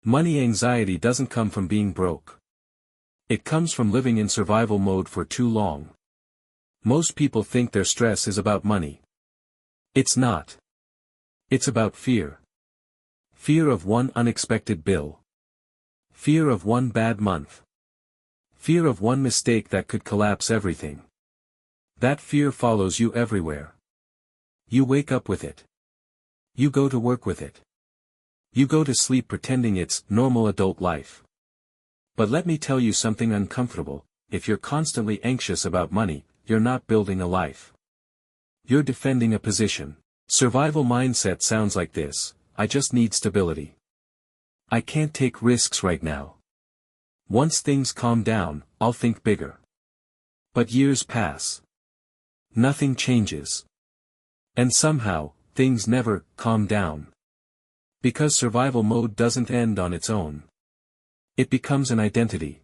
Money anxiety doesn't come from being broke. It comes from living in survival mode for too long. Most people think their stress is about money. It's not. It's about fear. Fear of one unexpected bill. Fear of one bad month. Fear of one mistake that could collapse everything. That fear follows you everywhere. You wake up with it. You go to work with it. You go to sleep pretending it's normal adult life. But let me tell you something uncomfortable: if you're constantly anxious about money, you're not building a life. You're defending a position. Survival mindset sounds like this: I just need stability. I can't take risks right now. Once things calm down, I'll think bigger. But years pass. Nothing changes. And somehow, things never calm down. Because survival mode doesn't end on its own. It becomes an identity.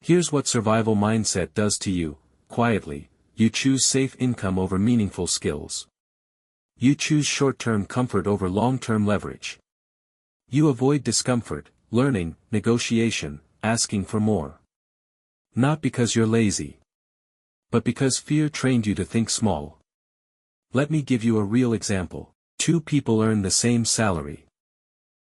Here's what survival mindset does to you: quietly, you choose safe income over meaningful skills. You choose short-term comfort over long-term leverage. You avoid discomfort, learning, negotiation, asking for more. Not because you're lazy, but because fear trained you to think small. Let me give you a real example. Two people earn the same salary.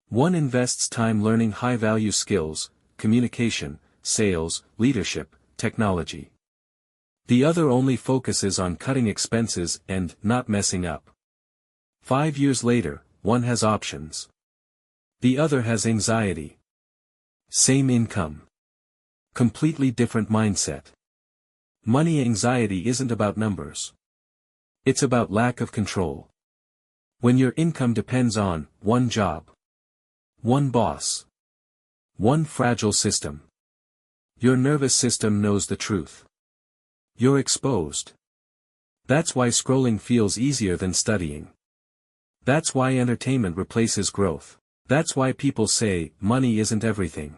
One invests time learning high-value skills: communication, sales, leadership, technology. The other only focuses on cutting expenses and not messing up. 5 years later, one has options. The other has anxiety. Same income. Completely different mindset. Money anxiety isn't about numbers. It's about lack of control. When your income depends on one job, one boss, one fragile system, your nervous system knows the truth. You're exposed. That's why scrolling feels easier than studying. That's why entertainment replaces growth. That's why people say money isn't everything,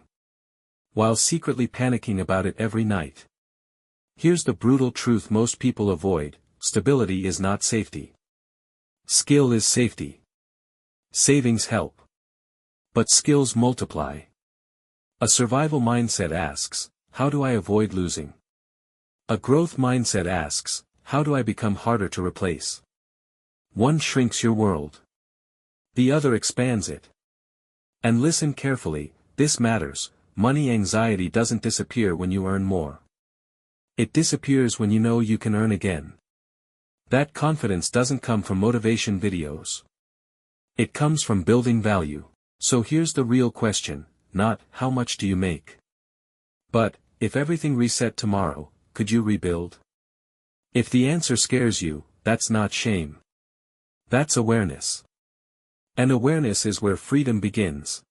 while secretly panicking about it every night. Here's the brutal truth most people avoid: stability is not safety. Skill is safety. Savings help. But skills multiply. A survival mindset asks, how do I avoid losing? A growth mindset asks, how do I become harder to replace? One shrinks your world. The other expands it. And listen carefully, this matters: money anxiety doesn't disappear when you earn more. It disappears when you know you can earn again. That confidence doesn't come from motivation videos. It comes from building value. So here's the real question: not, how much do you make? But, if everything reset tomorrow, could you rebuild? If the answer scares you, that's not shame. That's awareness. And awareness is where freedom begins.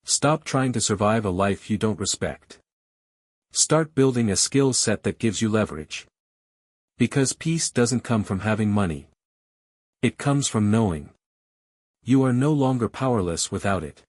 Stop trying to survive a life you don't respect. Start building a skill set that gives you leverage. Because peace doesn't come from having money. It comes from knowing you are no longer powerless without it.